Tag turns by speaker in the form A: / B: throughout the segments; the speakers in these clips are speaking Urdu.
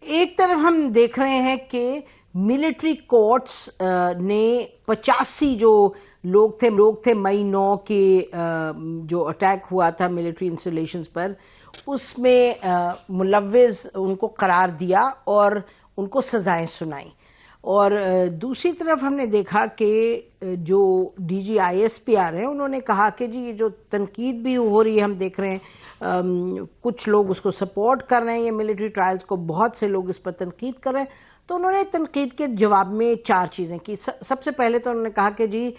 A: ایک طرف ہم دیکھ رہے ہیں کہ ملٹری کورٹس نے 85 جو لوگ تھے مئی 9 کے جو اٹیک ہوا تھا ملٹری انسٹالیشنز پر، اس میں ملوث ان کو قرار دیا اور ان کو سزائیں سنائیں. اور دوسری طرف ہم نے دیکھا کہ جو D G I S P R ہیں انہوں نے کہا کہ جی یہ جو تنقید بھی ہو رہی ہے، ہم دیکھ رہے ہیں کچھ لوگ اس کو سپورٹ کر رہے ہیں، یہ ملٹری ٹرائلز کو، بہت سے لوگ اس پر تنقید کر رہے ہیں. تو انہوں نے تنقید کے جواب میں 4 چیزیں کی. سب سے پہلے تو انہوں نے کہا کہ جی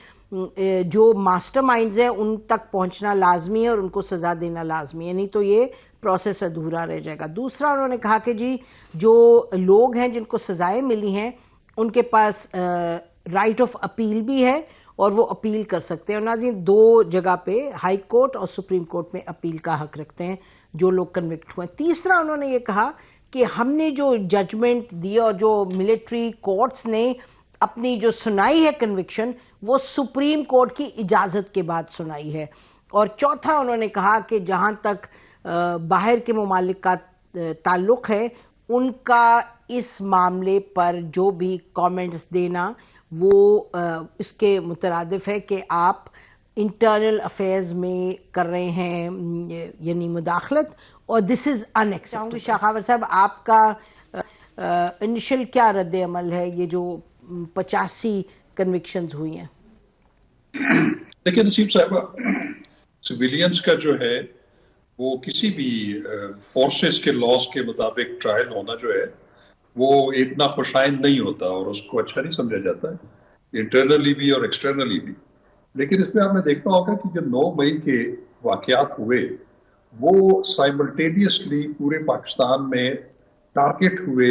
A: جو ماسٹر مائنڈز ہیں ان تک پہنچنا لازمی ہے اور ان کو سزا دینا لازمی ہے، نہیں تو یہ پروسیس ادھورا رہ جائے گا. دوسرا انہوں نے کہا کہ جی جو لوگ ہیں جن کو سزائیں ملی ہیں ان کے پاس رائٹ آف اپیل بھی ہے اور وہ اپیل کر سکتے ہیں، اور ناظرین 2 جگہ پہ ہائی کورٹ اور سپریم کورٹ میں اپیل کا حق رکھتے ہیں جو لوگ کنوکٹ ہوئے. تیسرا انہوں نے یہ کہا کہ ہم نے جو ججمنٹ دی اور جو ملٹری کورٹس نے اپنی جو سنائی ہے کنوکشن، وہ سپریم کورٹ کی اجازت کے بعد سنائی ہے. اور چوتھا انہوں نے کہا کہ جہاں تک باہر کے ممالک کا تعلق ہے ان کا اس معاملے پر جو بھی کامنٹس دینا وہ اس کے مترادف ہے کہ آپ انٹرنل افیئرز میں کر رہے ہیں یعنی مداخلت، اور دس از ان ایکسیپٹیبل. شاہ خاور صاحب، آپ کا انیشل کیا رد عمل ہے یہ جو 85 کنوکشنز ہوئی ہیں؟
B: دیکھیں نسیم صاحبہ، سویلینز کا جو ہے وہ کسی بھی فورسز کے لاس کے مطابق ٹرائل ہونا جو ہے وہ اتنا خوشائند نہیں ہوتا اور اس کو اچھا نہیں سمجھا جاتا ہے، انٹرنلی بھی اور ایکسٹرنلی بھی. لیکن اس میں آپ نے دیکھنا ہوگا کہ جو 9 مئی کے واقعات ہوئے وہ سائملٹینیسلی پورے پاکستان میں ٹارگٹ ہوئے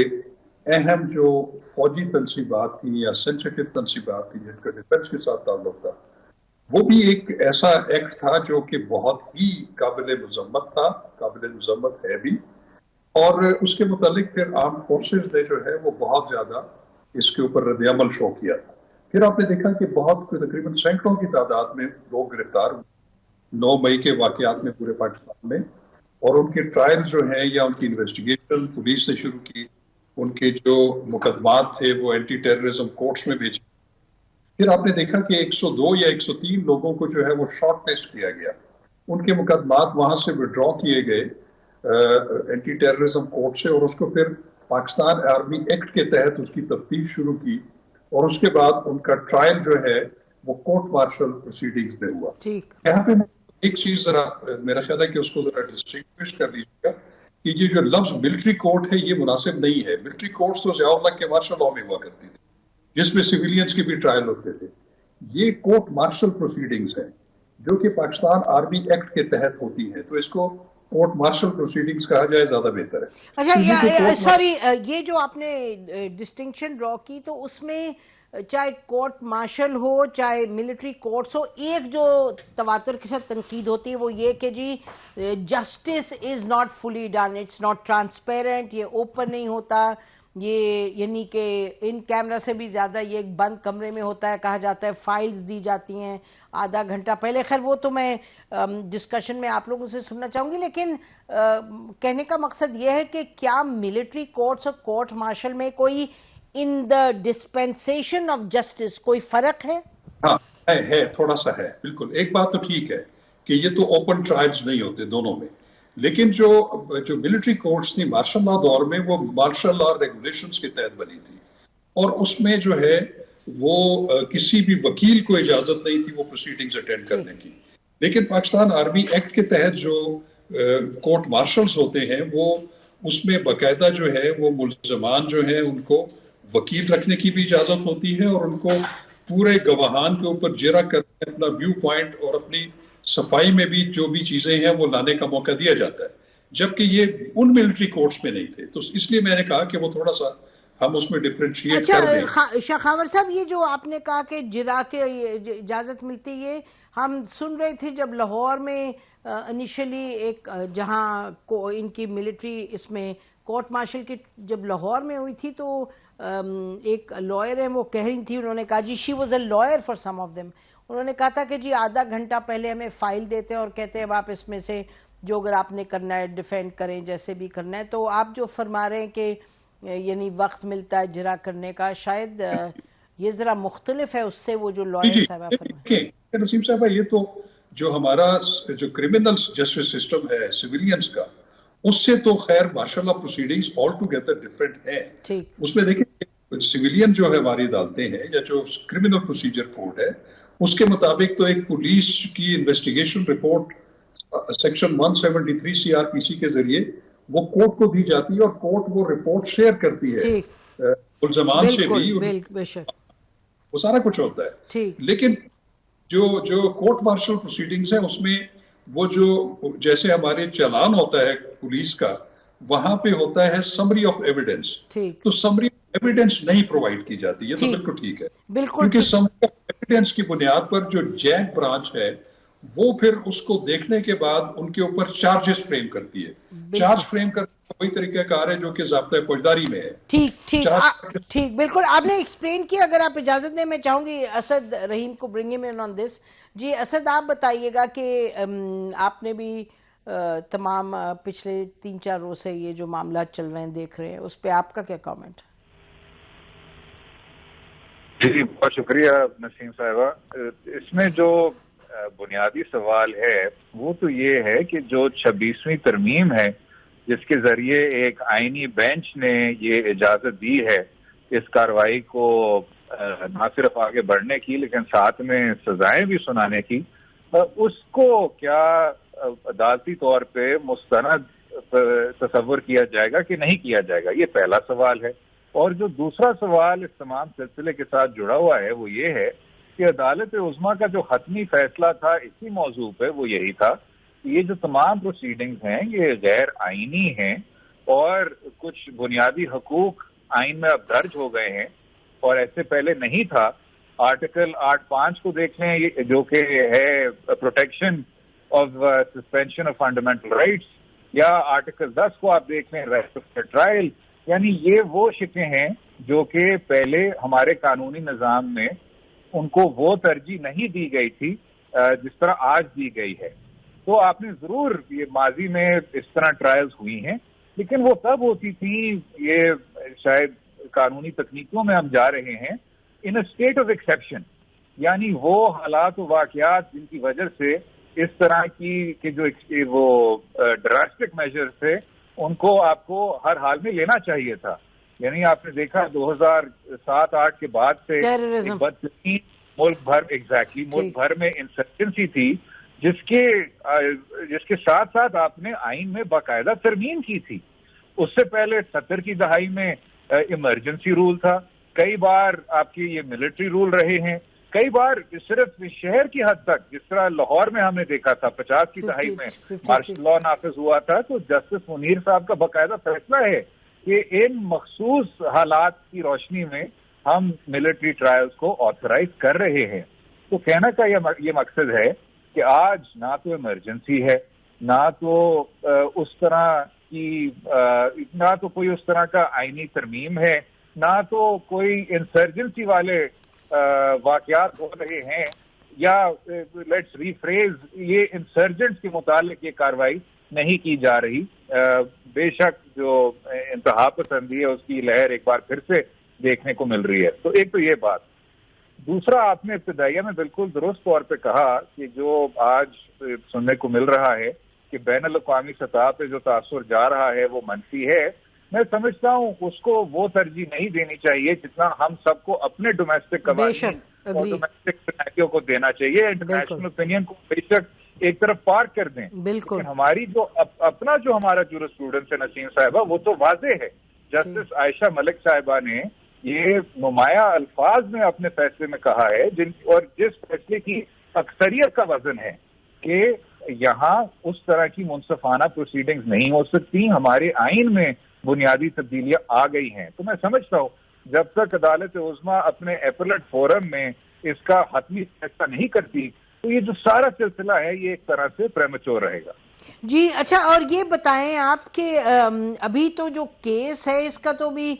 B: اہم جو فوجی تنصیبات تھیں یا سینسیٹیو تنصیبات تھیں جن کا ڈیفنس کے ساتھ تعلق تھا. وہ بھی ایک ایسا ایکٹ تھا جو کہ بہت ہی قابل مذمت تھا، قابل مذمت ہے بھی، اور اس کے متعلق پھر آرم فورسز نے جو ہے وہ بہت زیادہ اس کے اوپر رد عمل شو کیا تھا. پھر آپ نے دیکھا کہ بہت تقریباً سینکڑوں کی تعداد میں لوگ گرفتار ہوئے 9 مئی کے واقعات میں پورے پاکستان میں، اور ان کے ٹرائل جو ہیں یا ان کی انویسٹیگیشن پولیس نے شروع کی، ان کے جو مقدمات تھے وہ اینٹی ٹیررزم کورٹس میں بھیجے. پھر آپ نے دیکھا کہ 102 یا 103 لوگوں کو جو ہے وہ شارٹ ٹیسٹ کیا گیا، ان کے مقدمات وہاں سے وڈرا کیے گئے اینٹی ٹیررزم کورٹ سے، اور اس کو پھر پاکستان آرمی ایکٹ کے تحت اس کی تفتیش شروع کی، اور اس کے بعد ان کا ٹرائل جو ہے وہ کورٹ مارشل پروسیڈنگز میں ہوا. یہاں پہ ایک چیز ذرا میرا خیال ہے کہ اس کو ذرا ڈسٹنگوش کر لیجیے گا کہ یہ جو لفظ ملٹری کورٹ ہے یہ مناسب نہیں ہے. ملٹری کورٹس تو ضیاء الحق کے مارشل لاء میں ہوا کرتی تھی جس میں سویلینز کے بھی ٹرائل ہوتے تھے. یہ کورٹ مارشل پروسیڈنگز ہیں جو کہ پاکستان آرمی ایکٹ کے تحت ہوتی ہیں، تو اس کو کورٹ مارشل پروسیڈنگز کہا جائے زیادہ بہتر ہے.
A: اچھا سوری، یہ جو آپ نے ڈسٹنکشن ڈرا کی تو اس میں چاہے کورٹ مارشل ہو چاہے ملٹری کورٹس ہو، ایک جو تواتر کے ساتھ تنقید ہوتی ہے وہ یہ کہ جی justice is not fully done, it's not transparent, یہ اوپن نہیں ہوتا، یہ یعنی کہ ان کیمرہ سے بھی زیادہ یہ ایک بند کمرے میں ہوتا ہے. کہا جاتا ہے فائلز دی جاتی ہیں آدھا گھنٹہ پہلے. خیر وہ تو میں ڈسکشن میں آپ لوگوں سے سننا چاہوں گی، لیکن کہنے کا مقصد یہ ہے کہ کیا ملٹری کورٹس اور کورٹ مارشل میں کوئی ان دا ڈسپینسیشن آف جسٹس کوئی فرق ہے؟
B: ہاں ہے، تھوڑا سا ہے. بالکل ایک بات تو ٹھیک ہے کہ یہ تو اوپن ٹرائلز نہیں ہوتے دونوں میں، لیکن جو ملٹری کورٹس تھی مارشل لاء دور میں وہ مارشل لاء ریگولیشنز کے تحت بنی تھی، اور اس میں جو ہے وہ کسی بھی وکیل کو اجازت نہیں تھی وہ پروسیڈنگز اٹینڈ کرنے کی. لیکن پاکستان آرمی ایکٹ کے تحت جو کورٹ مارشلز ہوتے ہیں وہ اس میں باقاعدہ جو ہے وہ ملزمان جو ہیں ان کو وکیل رکھنے کی بھی اجازت ہوتی ہے، اور ان کو پورے گواہان کے اوپر جرا کرنے اپنا ویو پوائنٹ اور اپنی صفائی میں بھی جو بھی چیزیں ہیں وہ لانے کا موقع دیا جاتا ہے، جبکہ یہ ان ملٹری کورٹس میں نہیں تھے. تو اس لیے میں نے کہا کہ وہ تھوڑا سا ہم اس میں ڈیفرینشیٹ کر دیں.
A: اچھا شاہ خاور صاحب، یہ جو آپ نے کہا کہ جرا کے اجازت ملتی، یہ ہم سن رہے تھے جب لاہور میں انیشلی ایک جہاں ان کی ملٹری اس میں کورٹ مارشل کی جب لاہور میں ہوئی تھی تو ایک لائر ہے وہ کہہ رہی تھی، انہوں نے کہا جی she was a liar for some of them, انہوں نے کہا تھا کہ جی آدھا گھنٹہ پہلے ہمیں فائل دیتے ہیں اور کہتے ہیں اب آپ اس میں سے جو اگر آپ نے کرنا ہے ڈیفینڈ کریں جیسے بھی کرنا ہے. تو آپ جو فرما رہے ہیں کہ یعنی وقت ملتا ہے جرا کرنے کا، شاید یہ ذرا مختلف ہے اس سے وہ جو لائر صاحبہ فرمائے.
B: نسیم صاحبہ یہ تو جو ہمارا جو کرمنل جسٹس سسٹم ہے سویلینز کا، اس سے تو خیر ماشاءاللہ پروسیڈنگز آل ٹوگیدر ڈفرینٹ ہیں. اس میں دیکھیں سویلین جو ہے ہماری عدالتیں ہیں یا جو کرمنل پروسیجر کوڈ ہے اس کے مطابق تو ایک پولیس کی investigation report section 173 C R P C کے ذریعے وہ کورٹ کو دی جاتی ہے اور کورٹ وہ رپورٹ شیئر کرتی ہے ملزمان سے بھی، وہ سارا کچھ ہوتا ہے. لیکن جو کورٹ مارشل پروسیڈنگز ہیں اس میں وہ جو جیسے ہمارے چالان ہوتا ہے پولیس کا، وہاں پہ ہوتا ہے سمری آف ایویڈنس، تو سمری آف ایویڈنس نہیں پرووائڈ کی جاتی. یہ تو بالکل ٹھیک ہے، کیونکہ سمری آف ایویڈنس کی بنیاد پر جو جیگ برانچ ہے وہ پھر اس کو دیکھنے کے بعد ان کے اوپر چارجز فریم کرتی ہے. چارج فریم کرنے کا وہی طریقہ کار ہے جو کہ ضابطۂ فوجداری میں ہے.
A: ٹھیک بالکل آپ نے ایکسپلین کیا. اگر آپ اجازت دیں میں چاہوں گی اسد رحیم کو برنگ ہم ان آن دس. جی اسد آپ بتائیے گا کہ آپ نے بھی تمام پچھلے 3-4 روز سے یہ جو معاملات چل رہے ہیں دیکھ رہے ہیں، اس پہ آپ کا کیا کامنٹ؟
C: جی بہت شکریہ نسیم صاحبہ. اس میں جو بنیادی سوال ہے وہ تو یہ ہے کہ جو 26ویں ترمیم ہے جس کے ذریعے ایک آئینی بینچ نے یہ اجازت دی ہے اس کارروائی کو نہ صرف آگے بڑھنے کی لیکن ساتھ میں سزائیں بھی سنانے کی، اس کو کیا عدالتی طور پہ مستند تصور کیا جائے گا کہ نہیں کیا جائے گا؟ یہ پہلا سوال ہے. اور جو دوسرا سوال اس تمام سلسلے کے ساتھ جڑا ہوا ہے وہ یہ ہے کہ عدالت عظمیٰ کا جو حتمی فیصلہ تھا اسی موضوع پہ وہ یہی تھا کہ یہ جو تمام پروسیڈنگز ہیں یہ غیر آئینی ہیں اور کچھ بنیادی حقوق آئین میں اب درج ہو گئے ہیں اور ایسے پہلے نہیں تھا. آرٹیکل 8.5 کو دیکھ لیں جو کہ ہے protection of suspension of fundamental rights, یا آرٹیکل 10 کو آپ دیکھ لیں رائٹ آف ٹرائل. یعنی یہ وہ شکیں ہیں جو کہ پہلے ہمارے قانونی نظام میں ان کو وہ ترجیح نہیں دی گئی تھی جس طرح آج دی گئی ہے. تو آپ نے ضرور یہ ماضی میں اس طرح ٹرائلز ہوئی ہیں لیکن وہ تب ہوتی تھی، یہ شاید قانونی تکنیکوں میں ہم جا رہے ہیں ان اے اسٹیٹ آف ایکسیپشن، یعنی وہ حالات و واقعات جن کی وجہ سے اس طرح کی کہ جو وہ ڈراسٹک میجر تھے ان کو آپ کو ہر حال میں لینا چاہیے تھا. یعنی آپ نے دیکھا 2007-8 کے بعد سے بدترین ملک بھر میں انسرجنسی تھی جس کے ساتھ ساتھ آپ نے آئین میں باقاعدہ ترمیم کی تھی. اس سے پہلے 70 کی دہائی میں ایمرجنسی رول تھا، کئی بار آپ کے یہ ملٹری رول رہے ہیں، کئی بار صرف شہر کی حد تک جس طرح لاہور میں ہم نے دیکھا تھا 50 کی دہائی میں مارشل لا نافذ ہوا تھا. تو جسٹس منیر صاحب کا باقاعدہ فیصلہ ہے کہ ان مخصوص حالات کی روشنی میں ہم ملٹری ٹرائلز کو آتھرائز کر رہے ہیں. تو کہنا کا یہ مقصد ہے کہ آج نہ تو ایمرجنسی ہے، نہ تو اس طرح کی نہ تو کوئی اس طرح کا آئینی ترمیم ہے، نہ تو کوئی انسرجنسی والے واقعات ہو رہے ہیں، یا لیٹس ریفریز یہ انسرجنٹس کے متعلق یہ کارروائی نہیں کی جا رہی. بے شک جو انتہا پسندی ہے اس کی لہر ایک بار پھر سے دیکھنے کو مل رہی ہے. تو ایک تو یہ بات. دوسرا آپ نے ابتدائیہ میں بالکل درست طور پہ کہا کہ جو آج سننے کو مل رہا ہے کہ بین الاقوامی سطح پہ جو تاثر جا رہا ہے وہ منفی ہے. میں سمجھتا ہوں اس کو وہ ترجیح نہیں دینی چاہیے جتنا ہم سب کو اپنے ڈومیسٹک قوانین اور ڈومیسٹک سینیریو کو دینا چاہیے. انٹرنیشنل اوپینین کو بے شک ایک طرف پارک کر دیں، لیکن ہماری جو اپنا جو ہمارا جورسپروڈنس ہے نسیم صاحبہ وہ تو واضح ہے. جسٹس عائشہ ملک صاحبہ نے یہ نمایاں الفاظ میں اپنے فیصلے میں کہا ہے اور جس فیصلے کی اکثریت کا وزن ہے کہ یہاں اس طرح کی منصفانہ پروسیڈنگز نہیں ہو سکتی. ہمارے آئین میں بنیادی تبدیلیاں آ گئی ہیں. تو میں سمجھتا ہوں جب تک عدالت عظمیٰ اپنے ایپلیٹ فورم میں اس کا حتمی فیصلہ نہیں کرتی تو یہ جو سارا سلسلہ ہے یہ ایک طرح سے پریمیچور رہے گا.
A: جی اچھا، اور یہ بتائیں آپ کہ ابھی تو جو کیس ہے اس کا تو بھی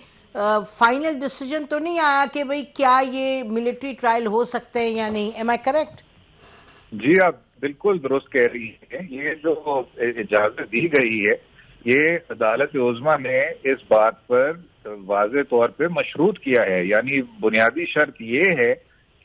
A: فائنل ڈیسیجن تو نہیں آیا کہ بھئی کیا یہ ملٹری ٹرائل ہو سکتے ہیں یا نہیں. M I correct?
C: جی آپ بالکل درست کہہ رہی ہیں. یہ جو اجازت دی گئی ہے یہ عدالت عظمیٰ نے اس بات پر واضح طور پہ مشروط کیا ہے، یعنی بنیادی شرط یہ ہے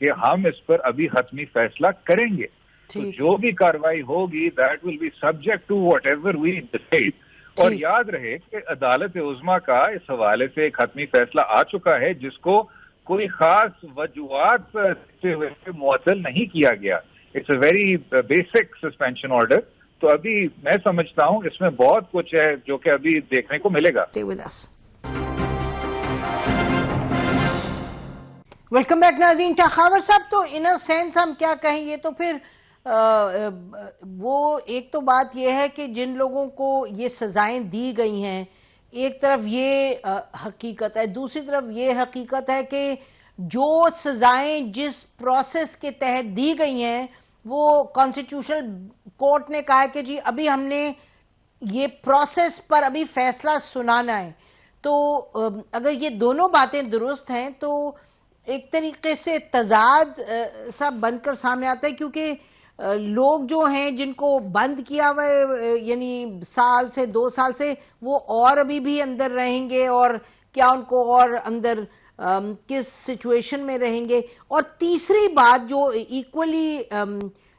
C: کہ ہم اس پر ابھی حتمی فیصلہ کریں گے. تو جو بھی کاروائی ہوگی that will be subject to whatever we decide. اور یاد رہے کہ عدالت عظمیٰ کا اس حوالے سے ایک حتمی فیصلہ آ چکا ہے جس کو کوئی خاص وجوہات سے معطل نہیں کیا گیا. It's a very basic suspension order. تو ابھی میں سمجھتا ہوں اس میں بہت کچھ ہے جو کہ ابھی دیکھنے کو ملے گا.
A: ویلکم بیک ناظرین. خاور صاحب، تو ان سینس ہم کیا کہیں، یہ تو پھر وہ ایک تو بات یہ ہے کہ جن لوگوں کو یہ سزائیں دی گئی ہیں، ایک طرف یہ حقیقت ہے، دوسری طرف یہ حقیقت ہے کہ جو سزائیں جس پروسیس کے تحت دی گئی ہیں وہ کانسٹیٹیوشنل کورٹ نے کہا ہے کہ جی ابھی ہم نے یہ پروسیس پر ابھی فیصلہ سنانا ہے. تو اگر یہ دونوں باتیں درست ہیں تو ایک طریقے سے تضاد سا بن کر سامنے آتا ہے، کیونکہ لوگ جو ہیں جن کو بند کیا ہوا ہے یعنی سال سے 2 سال سے، وہ اور ابھی بھی اندر رہیں گے، اور کیا ان کو اور اندر کس سچویشن میں رہیں گے. اور تیسری بات جو ایکولی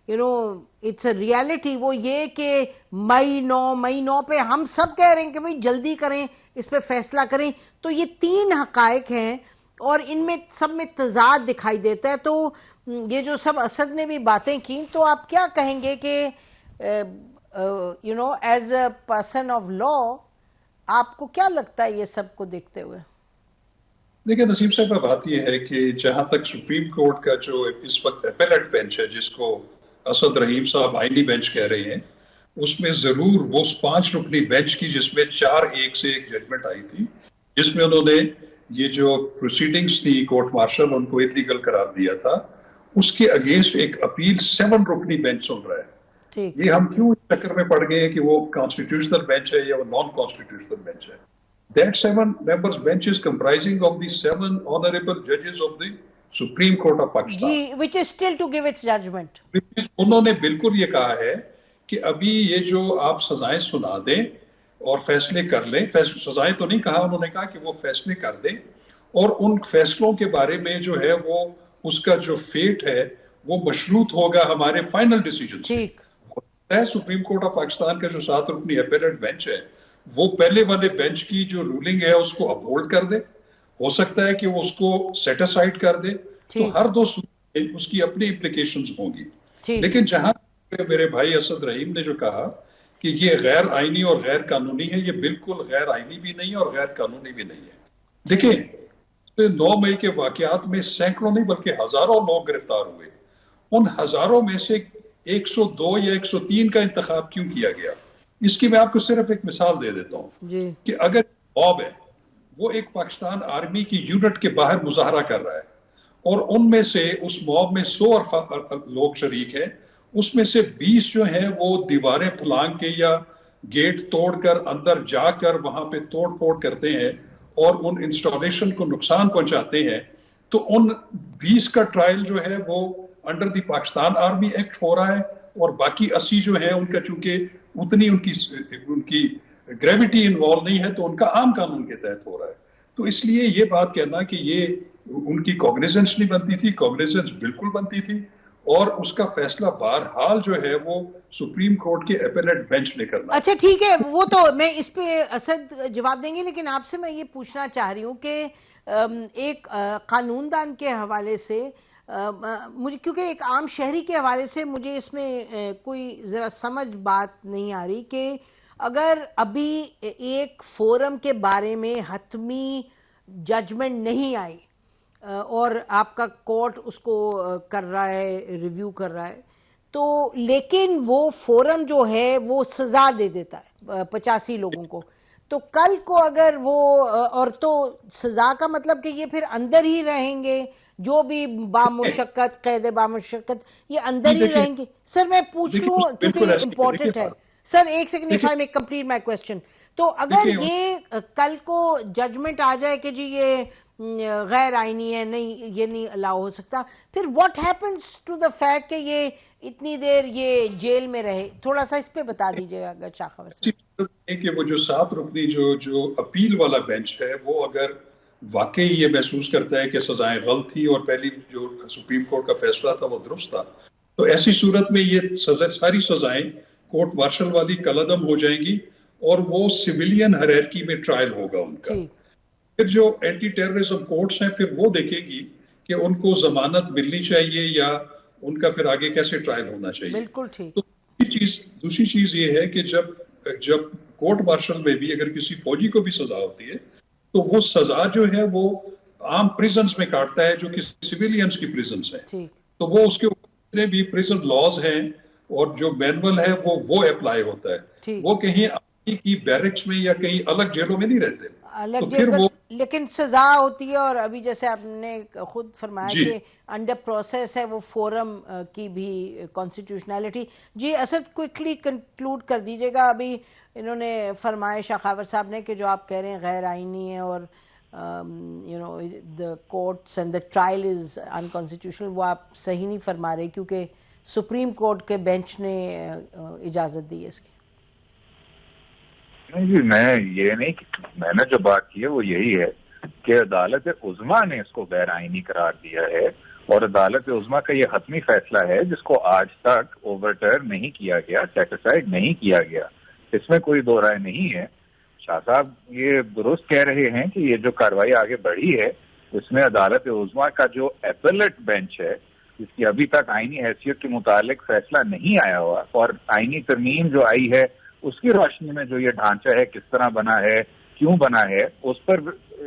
A: اٹس اے ریالٹی، وہ یہ کہ مئی 9 پہ ہم سب کہہ رہے ہیں کہ بھئی جلدی کریں، اس پہ فیصلہ کریں. تو یہ 3 حقائق ہیں اور ان میں سب میں تضاد دکھائی دیتا ہے. تو یہ جو سب اسد نے بھی باتیں کی، تو آپ کیا کہیں گے کہ as a person of law آپ کو کیا لگتا ہے یہ سب کو دیکھتے ہوئے؟
B: دیکھیں نسیم صاحب، بات یہ ہے کہ جہاں تک سپریم کورٹ کا جو اس وقت اپیلیٹ بینچ ہے، جس کو اسد رحیم صاحب آئینی بینچ کہہ رہے ہیں، اس میں ضرور وہ 5 رکنی بینچ کی جس میں 4-1 سے ایک ججمنٹ آئی تھی، جس میں انہوں نے یہ جو پروسیڈنگز تھی کورٹ مارشل ان کو انلیگل قرار دیا تھا، اس کے اگینسٹ ایک اپیل 7 رکنی بینچ سن رہا ہے. یہ ہم کیوں اس چکر میں پڑ گئے ہیں کہ وہ کانسٹیٹیوشنل بینچ ہے یا وہ نان کانسٹیٹیوشنل بینچ ہے. That 7 members bench is comprising of the 7 honorable judges of the Supreme Court of Pakistan.
A: جی, which is still to give its judgment.
B: انہوں نے بالکل یہ کہا ہے کہ ابھی یہ جو آپ سزائیں سنا دیں اور فیصلے کر لیں، سزائیں تو نہیں کہا، انہوں نے کہا کہ وہ فیصلے کر دیں، اور ان فیصلوں کے بارے میں جو ہے وہ اس کا جو فیٹ ہے وہ مشروط ہوگا ہمارے فائنل ڈیسیجن سے. سپریم کورٹ آف پاکستان کا جو 7 رکنی اپیلیٹ بینچ ہے وہ پہلے والے بینچ کی جو رولنگ ہے اس کو اپہولڈ کر دے، ہو سکتا ہے کہ وہ اس کو سیٹ اسائڈ کر دے. تو ہر 2 صورت میں اس کی اپنی امپلیکیشنز ہوں گی. لیکن جہاں میرے بھائی اسد رحیم نے جو کہا کہ یہ غیر آئینی اور غیر قانونی ہے، یہ بالکل غیر آئینی بھی نہیں اور غیر قانونی بھی نہیں ہے. دیکھیں 9 مئی کے واقعات میں سینکڑوں نہیں بلکہ ہزاروں لوگ گرفتار ہوئے. ان ہزاروں میں سے 102 یا 103 کا انتخاب کیوں کیا گیا؟ اس کی میں آپ کو صرف ایک مثال دے دیتا ہوں کہ اگر موب ہے وہ ایک پاکستان آرمی کی یونٹ کے باہر مظاہرہ کر رہا ہے اور ان میں سے اس موب میں 100 لوگ شریک ہیں، اس میں سے 20 جو ہیں وہ دیواریں پھلانگ کے یا گیٹ توڑ کر اندر جا کر وہاں پہ توڑ پھوڑ کرتے ہیں اور ان انسٹالیشن کو نقصان پہنچاتے ہیں. تو ان 20 کا ٹرائل جو ہے وہ under the Pakistan army act ہو رہا ہے، اور باقی 80 جو ہیں ان کا چونکہ اتنی ان کی گریوٹی انوالو نہیں ہے تو ان کا عام قانون کے تحت ہو رہا ہے. تو اس لیے یہ بات کہنا کہ یہ ان کی کوگنیزنس نہیں بنتی تھی، کوگنیزنس بالکل بنتی تھی، اور اس کا فیصلہ بہرحال جو ہے وہ سپریم کورٹ کے اپیلیٹ بینچ نے کرنا.
A: اچھا ٹھیک ہے، وہ تو میں اس پہ اسد جواب دیں گے، لیکن آپ سے میں یہ پوچھنا چاہ رہی ہوں کہ ایک قانون دان کے حوالے سے مجھے، کیونکہ ایک عام شہری کے حوالے سے مجھے اس میں کوئی ذرا سمجھ بات نہیں آ رہی کہ اگر ابھی ایک فورم کے بارے میں حتمی ججمنٹ نہیں آئی اور آپ کا کورٹ اس کو کر رہا ہے، ریویو کر رہا ہے، تو لیکن وہ فورم جو ہے وہ سزا دے دیتا ہے 85 لوگوں کو، تو کل کو اگر وہ، اور تو سزا کا مطلب کہ یہ پھر اندر ہی رہیں گے، جو بھی بامشقت قید بامشقت یہ اندر ہی رہیں گے. سر میں پوچھ لوں کیونکہ یہ امپورٹنٹ ہے. سر ایک second, if I may complete my question. تو اگر یہ کل کو ججمنٹ آ جائے کہ جی یہ غیر آئینی ہے، نہیں یہ نہیں الاؤ ہو سکتا، پھر what happens to the fact کہ یہ اتنی دیر یہ جیل میں رہے. تھوڑا سا اس پہ بتا دیجیے گا اگر شاہ خاور صاحب.
B: کہ وہ جو 7 رکنی جو اپیل والا بینچ ہے وہ اگر واقعی یہ محسوس کرتا ہے کہ سزائیں غلط تھی اور پہلی جو سپریم کورٹ کا فیصلہ تھا وہ درست تھا، تو ایسی صورت میں یہ ساری سزائیں کورٹ مارشل والی کالعدم ہو جائیں گی اور وہ سویلین ہیرارکی میں ٹرائل ہوگا ان کا. پھر جو اینٹی ٹیررزم کورٹس ہیں پھر وہ دیکھے گی کہ ان کو ضمانت ملنی چاہیے یا ان کا پھر آگے کیسے ٹرائل ہونا چاہیے.
A: بالکل ٹھیک.
B: تو دوسری چیز یہ ہے کہ جب کورٹ مارشل میں بھی اگر کسی فوجی کو بھی سزا ہوتی ہے تو وہ سزا جو ہے وہ عام پریزنز میں کاٹتا ہے جو کہ سویلینز کی پریزنز ہیں. تو وہ اس کے اوپر بھی پریزن لاز ہیں اور جو مینول ہے وہ اپلائی ہوتا ہے. وہ کہیں کی بیرکس میں یا کہیں الگ جیلوں میں نہیں رہتے
A: الگ جیل، لیکن سزا ہوتی ہے. اور ابھی جیسے آپ نے خود فرمایا کہ انڈر پروسیس ہے وہ فورم کی بھی کانسٹیٹیوشنلٹی. جی اسد کوئکلی کنکلوڈ کر دیجیے گا. ابھی انہوں نے فرمایا شاہ خاور صاحب نے کہ جو آپ کہہ رہے ہیں غیر آئینی ہے اور the courts and the trial is unconstitutional، وہ آپ صحیح نہیں فرما رہے کیونکہ سپریم کورٹ کے بینچ نے اجازت دی ہے اس کی.
C: نہیں جی، میں نے جو بات کی ہے وہ یہی ہے کہ عدالت عظمیٰ نے اس کو غیر آئینی قرار دیا ہے اور عدالت عظمیٰ کا یہ حتمی فیصلہ ہے جس کو آج تک اوورٹرن نہیں کیا گیا، سیٹ اسائڈ نہیں کیا گیا. اس میں کوئی دو رائے نہیں ہے. شاہ صاحب یہ درست کہہ رہے ہیں کہ یہ جو کارروائی آگے بڑھی ہے اس میں عدالت عظمیٰ کا جو اپیلٹ بینچ ہے جس کی ابھی تک آئینی حیثیت کے متعلق فیصلہ نہیں آیا ہوا اور آئینی ترمیم جو آئی ہے اس کی روشنی میں جو یہ ڈھانچہ ہے کس طرح بنا ہے، کیوں بنا ہے، اس پر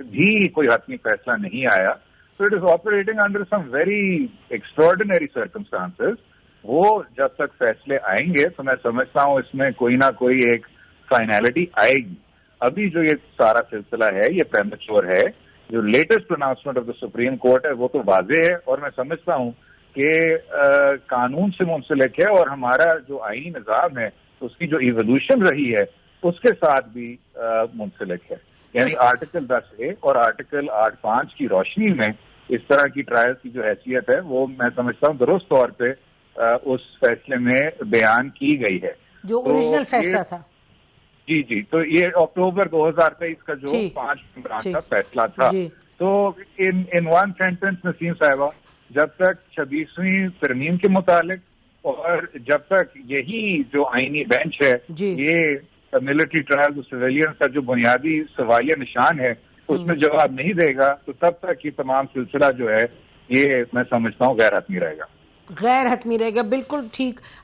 C: بھی کوئی حتمی فیصلہ نہیں آیا. So it is operating under some very extraordinary circumstances. وہ جب تک فیصلے آئیں گے تو میں سمجھتا ہوں اس میں کوئی نہ کوئی ایک فائنلٹی آئے گی. ابھی جو یہ سارا سلسلہ ہے یہ پریمیچور ہے. جو latest pronouncement of the supreme court ہے وہ تو واضح ہے اور میں سمجھتا ہوں کہ قانون سے منسلک ہے اور ہمارا جو آئینی نظام ہے اس کی جو ایوولوشن رہی ہے اس کے ساتھ بھی منسلک ہے. یعنی آرٹیکل 10A اور آرٹیکل 8(5) کی روشنی میں اس طرح کی ٹرائل کی جو حیثیت ہے وہ میں سمجھتا ہوں درست طور پہ اس فیصلے میں بیان کی گئی ہے
A: جو اوریجنل فیصلہ تھا.
C: جی تو یہ اکتوبر 2023 کا جو 5 ممبران کا فیصلہ تھا. تو ان ون سینٹنس نسیم صاحبہ، جب تک 26ویں ترمیم کے متعلق اور جب تک یہی جو آئینی بینچ ہے یہ ملٹری ٹرائل سویلین کا جو بنیادی سوالیہ نشان ہے اس میں جواب نہیں دے گا تو تب تک یہ تمام سلسلہ جو ہے یہ میں سمجھتا ہوں غیر حتمی رہے گا.
A: بالکل ٹھیک.